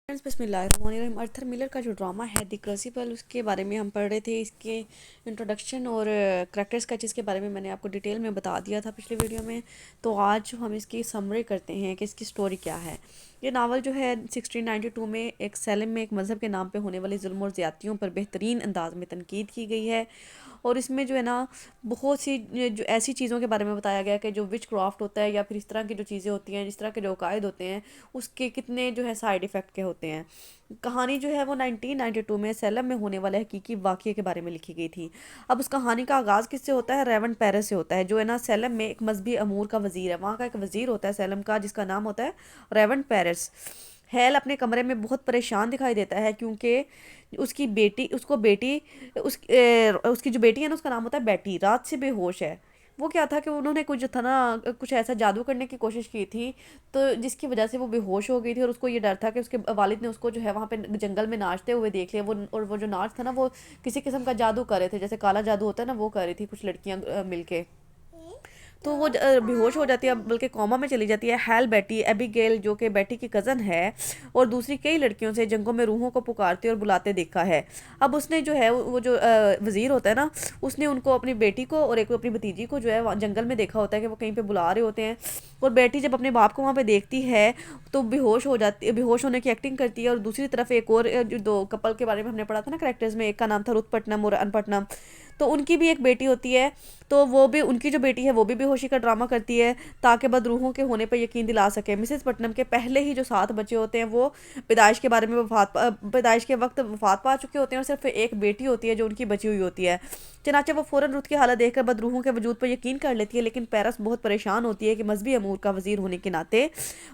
Friends बिस्मिल्लाहिर्रहमानिर्रहीम। अर्थर Miller का जो ड्रामा है द क्रूसिबल, उसके बारे में हम पढ़ रहे थे। इसके इंट्रोडक्शन और करैक्टर स्केचेस के बारे में मैंने आपको डिटेल में बता दिया था पिछले वीडियो में। तो आज हम इसकी समरी करते हैं कि इसकी स्टोरी क्या है। ये नावल जो है 1692 में एक सैलम में एक मज़हब के नाम पे होने वाली जुल्म और ज़्यादतियों पर बेहतरीन अंदाज में तनकीद की गई है। और इसमें जो है ना बहुत सी जो ऐसी चीज़ों के बारे में बताया गया कि जो विच क्राफ्ट होता है या फिर इस तरह की जो चीज़ें होती हैं, इस तरह के जो अकायद होते हैं, उसके कितने जो है साइड इफ़ेक्ट के होते हैं। कहानी जो है वो 1992 में सैलम में होने वाले हकीकी वाक़ये के बारे में लिखी गई थी। अब उस कहानी का आगाज़ किससे होता है? रेवन पेरिस से होता है, जो है ना सैलम में एक मजहबी अमूर का वज़ीर है। वहाँ का एक वज़ीर होता है सैलम का, जिसका नाम होता है रेवन पेरिस। हैल अपने कमरे में बहुत परेशान दिखाई देता है क्योंकि उसकी बेटी उसको बेटी उसकी जो बेटी है ना, उसका नाम होता है बेटी, रात से बेहोश है। वो क्या था कि उन्होंने कुछ था ना, कुछ ऐसा जादू करने की कोशिश की थी, तो जिसकी वजह से वो बेहोश हो गई थी। और उसको ये डर था कि उसके वालिद ने उसको जो है वहाँ पे जंगल में नाचते हुए देख लिया। वो और वो जो नाच था ना, वो किसी किस्म का जादू कर रहे थे, जैसे काला जादू होता है ना, वो कर रही थी कुछ लड़कियाँ मिलके। तो वो बेहोश हो जाती है, बल्कि कोमा में चली जाती है। हैल बेटी एबिगेल, जो कि बेटी की कज़न है और दूसरी कई लड़कियों से जंगों में रूहों को पुकारते और बुलाते देखा है। अब उसने जो है वो जो वज़ीर होता है ना, उसने उनको अपनी बेटी को और एक अपनी भतीजी को जो है जंगल में देखा होता है कि वो कहीं पे बुला रहे होते हैं। और बेटी जब अपने बाप को वहाँ पे देखती है तो बेहोश हो जाती है, बेहोश होने की एक्टिंग करती है। और दूसरी तरफ एक और जो दो कपल के बारे में हमने पढ़ा था ना कैरेक्टर्स में, एक का नाम था रुत पटनम और अनपटनम, तो उनकी भी एक बेटी होती है। तो वो भी, उनकी जो बेटी है वो भी बेहोशी का ड्रामा करती है ताकि बदरूहों के होने पर यकीन दिला सके। मिसेस पटनम के पहले ही जो 7 बच्चे होते हैं वो पैदाइश के बारे में पैदाइश के वक्त वफात पा चुके होते हैं और सिर्फ एक बेटी होती है जो उनकी बची हुई होती है। चनाचे वो फ़ौरन रुत की हालत देखकर बदरूहों के वजूद पर यकीन कर लेती है, लेकिन पेरिस बहुत परेशान होती है कि मजहबी अमूर का वज़ीर होने के नाते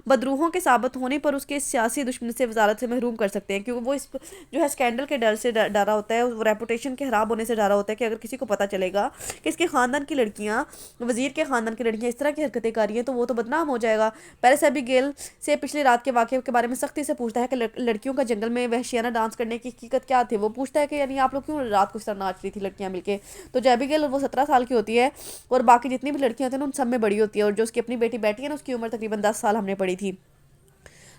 बदरूहों के साबित होने पर उसके सियासी दुश्मन से वजारत से महरूम कर सकते हैं, क्योंकि वो इस जो है स्कैंडल के डर से डरा होता है, वो रेपुटेशन के खराब होने से डरा होता है कि अगर किसी को पता चलेगा कि इसके ख़ानदान की लड़कियाँ, वज़ीर के ख़ानदान की लड़कियाँ इस तरह की हरकतें कर रही हैं, तो वो तो बदनाम हो जाएगा। पेरिस एबिगेल से पिछली रात के वाक़े के बारे में सख्ती से पूछता है कि लड़कियों का जंगल में वहशियाना डांस करने की हकीकत क्या थी। वो पूछता है कि यानी आप लोग क्यों रात को इस तरह नाच रही थी लड़कियाँ मिलके। तो जो एबिगेल, वो 17 साल की होती है और बाकी जितनी भी लड़कियाँ होती हैं ना, उन सब में बड़ी होती है। और जो उसकी अपनी बेटी बैठी है ना, उसकी उम्र तकरीबन 10 साल हमने पढ़ी थी।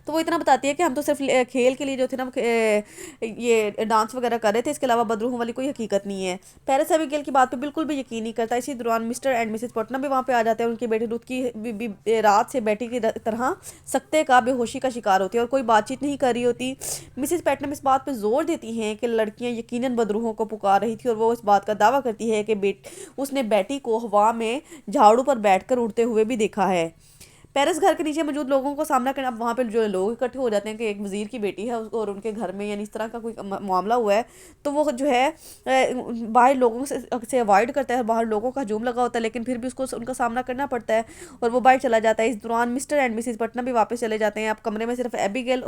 तो वो इतना बताती है कि हम तो सिर्फ खेल के लिए जो थे ना ये डांस वगैरह कर रहे थे, इसके अलावा बदरूहों वाली कोई हकीकत नहीं है। पेरिस एबिगेल की बात पे बिल्कुल भी यकीन नहीं करता। इसी दौरान मिस्टर एंड मिसेस पटनम भी वहाँ पे आ जाते हैं। उनकी बेटी रुत की रात से बेटी की तरह सख्ते का बेहोशी का शिकार होती है और कोई बातचीत नहीं कर रही होती। मिसेस पैटनम इस बात पर जोर देती हैं कि लड़कियाँ यकीनन बदरूहों को पुकार रही थी और वो इस बात का दावा करती है कि उसने बेटी को हवा में झाड़ू पर बैठकर उड़ते हुए भी देखा है। पेरिस घर के नीचे मौजूद लोगों को सामना करना, अब वहाँ पे जो लोग इकट्ठे हो जाते हैं कि एक वज़ीर की बेटी है और उनके घर में यानी इस तरह का कोई मामला हुआ है, तो वो जो है बाहर लोगों से अवॉइड करता है। बाहर लोगों का हजूम लगा होता है, लेकिन फिर भी उसको उनका सामना करना पड़ता है और वो बाहर चला जाता है। इस दौरान मिस्टर एंड मिसिस पटनम भी वापस चले जाते हैं। अब कमरे में सिर्फ एबिगेल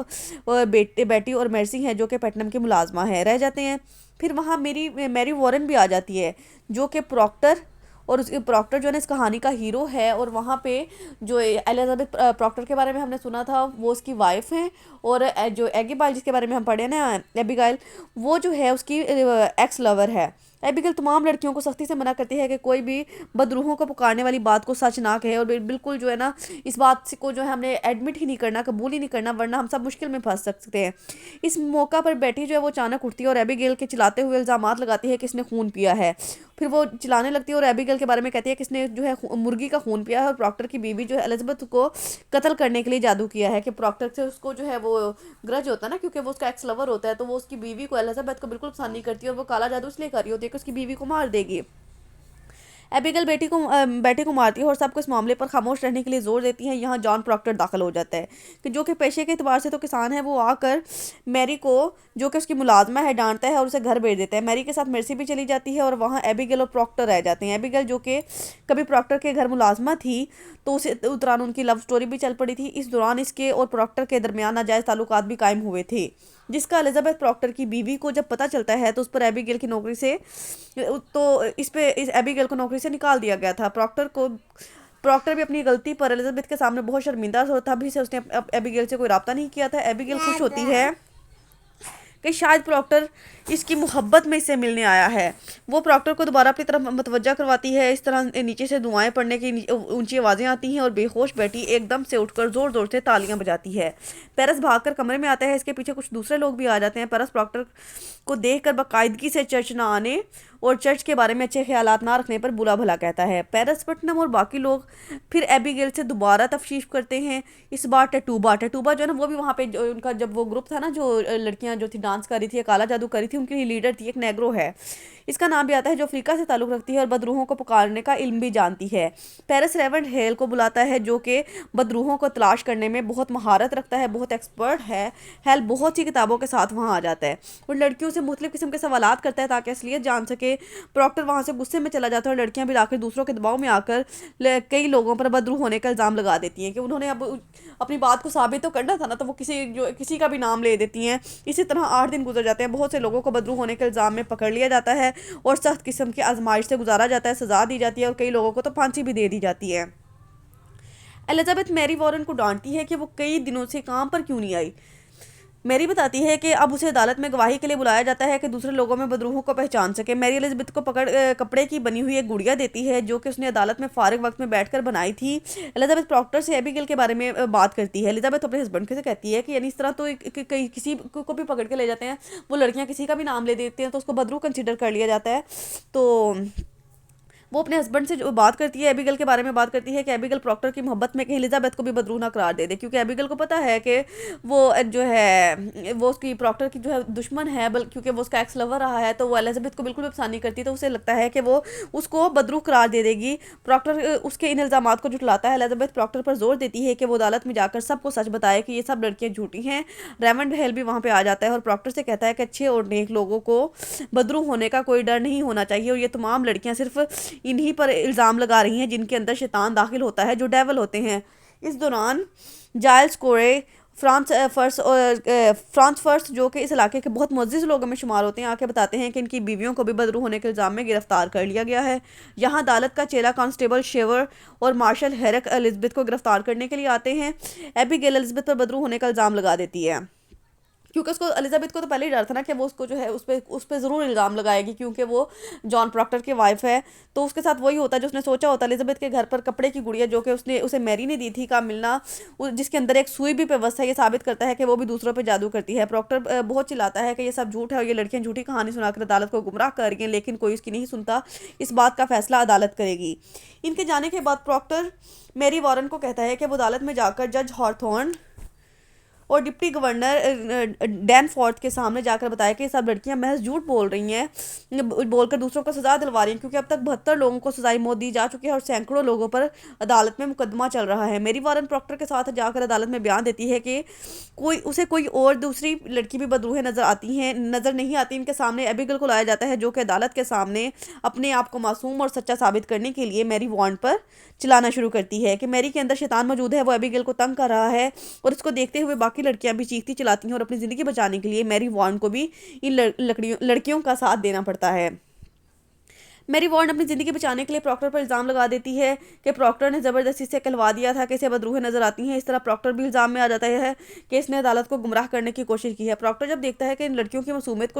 और बेटी और मेर्सी हैं, जो कि पटनम की मुलाजमा है, रह जाते हैं। फिर वहाँ मैरी वॉरेन भी आ जाती है, जो कि प्रॉक्टर, और उसके प्रॉक्टर जो है ना इस कहानी का हीरो है। और वहाँ पे जो एलिजाबेथ प्रॉक्टर के बारे में हमने सुना था, वो उसकी वाइफ है। और जो एगिबाइल जिसके बारे में हम पढ़े ना, एबिगाइल, वो जो है उसकी एक्स लवर है। एबिगेल तमाम लड़कियों को सख्ती से मना करती है कि कोई भी बदरूहों को पुकारने वाली बात को सच ना कहे और बिल्कुल जो है ना इस बात को जो है हमने एडमिट ही नहीं करना, कबूल ही नहीं करना, वरना हम सब मुश्किल में फंस सकते हैं। इस मौका पर बेटी जो है वो अचानक उठती है और एबिगेल के चिल्लाते हुए इल्ज़ामात लगाती है कि इसने खून पिया है। फिर वो चिल्लाने लगती है और एबिगेल के बारे में कहती है कि इसने जो है मुर्गी का खून पिया है और प्रॉक्टर की बीवी जो है एलिजाबेथ को कत्ल करने के लिए जादू किया है। कि प्रॉक्टर से उसको जो है वो ग्रज होता है ना, क्योंकि वो उसका एक्स लवर होता है, तो वो उसकी बीवी को, एलिजाबेथ को, बिल्कुल पसंद नहीं करती है और वो काला जादू इसलिए कर रही होती है कि उसकी बीवी को मार देगी। एबिगेल बेटे को मारती है और सबको इस मामले पर खामोश रहने के लिए जोर देती है। यहाँ जॉन प्रॉक्टर दाखिल हो जाता है कि जो कि पेशे के एतबार से तो किसान है। वो आकर मैरी को, जो कि उसकी मुलाजमा है, डांटता है और उसे घर भेज देता है। मैरी के साथ मेर्सी भी चली जाती है और वहाँ एबिगेल और प्रॉक्टर रह जाते हैं। एबिगेल जो कि कभी प्रॉक्टर के घर मुलाजमा थी, तो उस दौरान उनकी लव स्टोरी भी चल पड़ी थी। इस दौरान इसके और प्रॉक्टर के दरमियान नाजायज़ ताल्लुकात भी कायम हुए थे, जिसका एलिजाबेथ प्रॉक्टर की बीवी को जब पता चलता है तो उस पर एबिगेल की नौकरी से, तो इस एबिगेल को नौकरी से निकाल दिया गया था। प्रॉक्टर भी अपनी गलती पर एलिजाबेथ के सामने बहुत शर्मिंदा था, भी से उसने एबिगेल से कोई रब्ता नहीं किया था। एबिगेल खुश होती है कि शायद प्रॉक्टर इसकी मोहब्बत में इससे मिलने आया है। वो प्रॉक्टर को दोबारा अपनी तरफ मतवज्जा करवाती है। इस तरह नीचे से दुआएं पड़ने की ऊंची आवाज़ें आती हैं और बेहोश बेटी एकदम से उठकर ज़ोर ज़ोर से तालियां बजाती है। पेरिस भागकर कमरे में आता है। इसके पीछे कुछ दूसरे लोग भी आ जाते हैं। पेरिस प्रॉक्टर को देखकर बाकायदगी से चर्च ना आने और चर्च के बारे में अच्छे ख्यालात ना रखने पर बुरा भला कहता है। पेरिस पटनम और बाकी लोग फिर एबिगेल से दोबारा तफ्तीश करते हैं। इस बार टटूबा टटूबा जो है ना, वो भी वहाँ पे उनका जब वो ग्रुप था ना, जो लड़कियाँ जो थी डांस कर रही थी, काला जादू कर रही थी, उनकी लीडर थी एक नेग्रो है। इसका नाम भी आता है, जो अफ्रीका से ताल्लुक़ रखती है और बदरूहों को पुकारने का इल्म भी जानती है। पेरिस रेवंड हेल को बुलाता है, जो कि बदरूहों को तलाश करने में बहुत महारत रखता है, बहुत एक्सपर्ट है। हेल बहुत सी किताबों के साथ वहाँ आ जाता है और लड़कियों से मुख्तलिफ किस्म के सवालात करता है ताकि असलियत जान सके। प्रॉक्टर वहाँ से गुस्से में चला जाता है और लड़कियाँ भी आकर दूसरों के दबाव में आकर कई लोगों पर बदरू होने का इल्ज़ाम लगा देती हैं कि उन्होंने अब अपनी बात को साबित तो करना था ना, तो वो किसी का भी नाम ले देती हैं। इसी तरह 8 दिन गुजर जाते हैं। बहुत से लोगों को बदरू होने के इल्ज़ाम में पकड़ लिया जाता है और सख्त किस्म की आजमाइश से गुजारा जाता है, सज़ा दी जाती है और कई लोगों को तो फांसी भी दे दी जाती है। एलिजाबेथ मैरी वॉरेन को डांटती है कि वो कई दिनों से काम पर क्यों नहीं आई। मैरी बताती है कि अब उसे अदालत में गवाही के लिए बुलाया जाता है कि दूसरे लोगों में बदरूहों को पहचान सके। मैरी एलिजाबेथ को कपड़े की बनी हुई एक गुड़िया देती है, जो कि उसने अदालत में फारिग वक्त में बैठकर बनाई थी। एलिजाबेथ प्रॉक्टर से एबिगेल के बारे में बात करती है। एलिजाबेथ अपने हस्बैंड से कहती है कि यानी इस तरह तो किसी को भी पकड़ के ले जाते हैं, वो लड़कियां किसी का भी नाम ले देती हैं तो उसको बदरू कंसिडर कर लिया जाता है। तो वो अपने हस्बैंड से जो बात करती है, एबिगेल के बारे में बात करती है कि एबिगेल प्रॉक्टर की मोहब्बत में कि एलिजाबेथ को भी बदरू ना करार दे दे, क्योंकि एबिगेल को पता है कि वो जो है वो उसकी प्रॉक्टर की जो है दुश्मन है, बल्कि क्योंकि वो उसका एक्स लवर रहा है, तो वो एलिजाबेथ को बिल्कुल भी पसंद नहीं करती। तो उसे लगता है कि वो उसको बदरू करार दे देगी। प्रॉक्टर उसके इन इल्ज़ामात को जुटलाता है। एलिजाबेथ प्रॉक्टर पर जोर देती है कि वो अदालत में जाकर सबको सच बताए कि ये सब लड़कियां झूठी हैं। रेमंड हेल भी वहाँ पे आ जाता है और प्रॉक्टर से कहता है कि अच्छे और नेक लोगों को बदरू होने का कोई डर नहीं होना चाहिए और ये तमाम लड़कियां सिर्फ इन्हीं पर इल्ज़ाम लगा रही हैं जिनके अंदर शैतान दाखिल होता है, जो डेवल होते हैं। इस दौरान जाइल्स कोरे फ्रांस फर्स्ट, जो कि इस इलाके के बहुत मुअज़्ज़िज़ लोगों में शुमार होते हैं, आके बताते हैं कि इनकी बीवियों को भी बदरू होने के इल्ज़ाम में गिरफ्तार कर लिया गया है। यहाँ अदालत का चेला कांस्टेबल शेवर और मार्शल हेरक एलिजबेथ को गिरफ्तार करने के लिए आते हैं। एबिगेल एलिजबेथ पर बदरू होने का इल्ज़ाम लगा देती है, क्योंकि उसको एलिजाबेथ को तो पहले ही डर था ना कि वो उसको जो है उस पर ज़रूर इल्ज़ाम लगाएगी, क्योंकि वो जॉन प्रॉक्टर की वाइफ है। तो उसके साथ वही होता है जो उसने सोचा होता है। एलिजाबेथ के घर पर कपड़े की गुड़िया, जो कि उसे मैरी ने दी थी, का मिलना, जिसके अंदर एक सुई भी व्यवस्था है, ये साबित करता है कि वो भी दूसरों पर जादू करती है। प्रॉक्टर बहुत चिल्लाता है कि ये सब झूठ है और ये लड़कियां झूठी कहानी सुनाकर अदालत को गुमराह कर रही हैं, लेकिन कोई उसकी नहीं सुनता। इस बात का फैसला अदालत करेगी। इनके जाने के बाद प्रॉक्टर मैरी वॉरेन को कहता है कि वो अदालत में जाकर जज हॉथॉर्न और डिप्टी गवर्नर डैनफोर्थ के सामने जाकर बताया कि सब लड़कियां महज झूठ बोल रही हैं, बोलकर दूसरों को सज़ा दिलवा रही हैं, क्योंकि अब तक 72 लोगों को सजाई मौत दी जा चुकी है और सैकड़ों लोगों पर अदालत में मुकदमा चल रहा है। मेरी वॉरेन प्रॉक्टर के साथ जाकर अदालत में बयान देती है कि उसे कोई और दूसरी लड़की भी बदरूहें नज़र नहीं आती। इनके सामने एबिगेल को लाया जाता है, जो कि अदालत के सामने अपने आप को मासूम और सच्चा साबित करने के लिए मैरी वॉरेन पर चलाना शुरू करती है कि मैरी के अंदर शैतान मौजूद है, वो एबिगेल को तंग कर रहा है। और इसको देखते हुए बाकी लड़कियां भी चीखती चिल्लाती हैं और अपनी ज़िंदगी बचाने के लिए मैरी वॉरेन को भी इन लड़कियों का साथ देना पड़ता है। मैरी वॉर्न अपनी ज़िंदगी बचाने के लिए प्रॉक्टर पर इल्ज़ाम लगा देती है कि प्रॉक्टर ने ज़बरदस्ती से कहलवा दिया था कि इसे बदरूहें नजर आती हैं। इस तरह प्रॉक्टर भी इल्ज़ाम में आ जाता है कि इसने अदालत को गुमराह करने की कोशिश की है। प्रॉक्टर जब देखता है कि इन लड़कियों की मासूमियत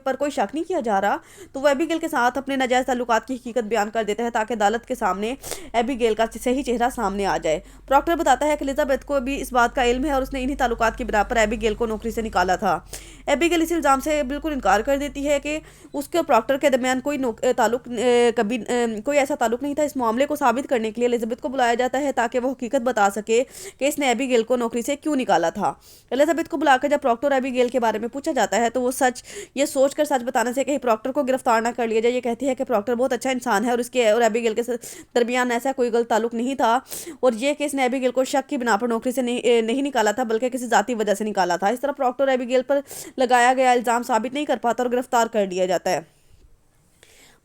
पर कोई शक नहीं किया जा रहा, तो वह एबिगेल के साथ अपने नाजायज़ ताल्लुकात की हकीकत बयान कर देता है ताकि अदालत के सामने एबिगेल का सही चेहरा सामने आ जाए। प्रॉक्टर बताता है कि एलिजाबेथ को भी इस बात का इल्म है और उसने इन्हीं ताल्लुकात की बिना पर एबिगेल को नौकरी से निकाला था। एबिगेल इस इल्ज़ाम से बिल्कुल इनकार कर देती है कि उसके और प्रॉक्टर के दरमियान कोई ऐसा ताल्लुक नहीं था। इस मामले को साबित करने के लिए एलिजाबेथ को बुलाया जाता है ताकि वो हकीकत बता सके कि इसने एबिगेल को नौकरी से क्यों निकाला था। एलिजाबेथ को बुलाकर जब प्रॉक्टर एबिगेल के बारे में पूछा जाता है, तो वो ये सोचकर सच बताने से कहीं प्रॉक्टर को गिरफ्तार ना कर लिया जाए। ये कहती है कि प्रॉक्टर बहुत अच्छा इंसान है और उसके और एबिगेल के दरमियान ऐसा कोई गलत ताल्लुक नहीं था और ये कि इसने एबिगेल को शक की बिना पर नौकरी से नहीं निकाला था, बल्कि किसी जाती वजह से निकाला था। इस तरह प्रॉक्टर एबिगेल पर लगाया गया इल्ज़ाम साबित नहीं कर पाता और गिरफ्तार कर लिया जाता है।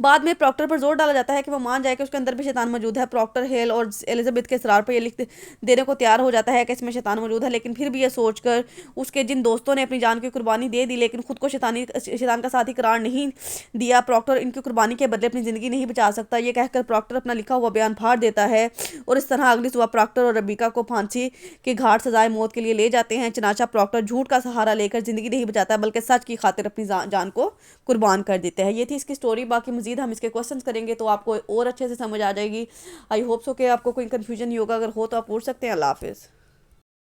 बाद में प्रॉक्टर पर जोर डाला जाता है कि वो मान जाए कि उसके अंदर भी शैतान मौजूद है। प्रॉक्टर हेल और एलिजाबेथ के इसरार पर ये लिख देने को तैयार हो जाता है कि इसमें शैतान मौजूद है, लेकिन फिर भी ये सोचकर उसके जिन दोस्तों ने अपनी जान की कुर्बानी दे दी लेकिन खुद को शैतान का साथी करार नहीं दिया, प्रॉक्टर इनकी कुर्बानी के बदले अपनी ज़िंदगी नहीं बचा सकता। ये कहकर प्रॉक्टर अपना लिखा हुआ बयान फाड़ देता है और इस तरह अगली सुबह प्रॉक्टर और रबीका को फांसी के घाट सजाए मौत के लिए ले जाते हैं। चनाचा प्रॉक्टर झूठ का सहारा लेकर ज़िंदगी नहीं बचाता बल्कि सच की खातिर अपनी जान को कुर्बान कर देते हैं। ये थी इसकी स्टोरी। बाकी मजीद हम इसके क्वेश्चन करेंगे तो आपको और अच्छे से समझ आ जाएगी। आई होप सो कि आपको कोई कन्फ्यूजन नहीं होगा, अगर हो तो आप पूछ सकते हैं। अल्लाह हाफिज़।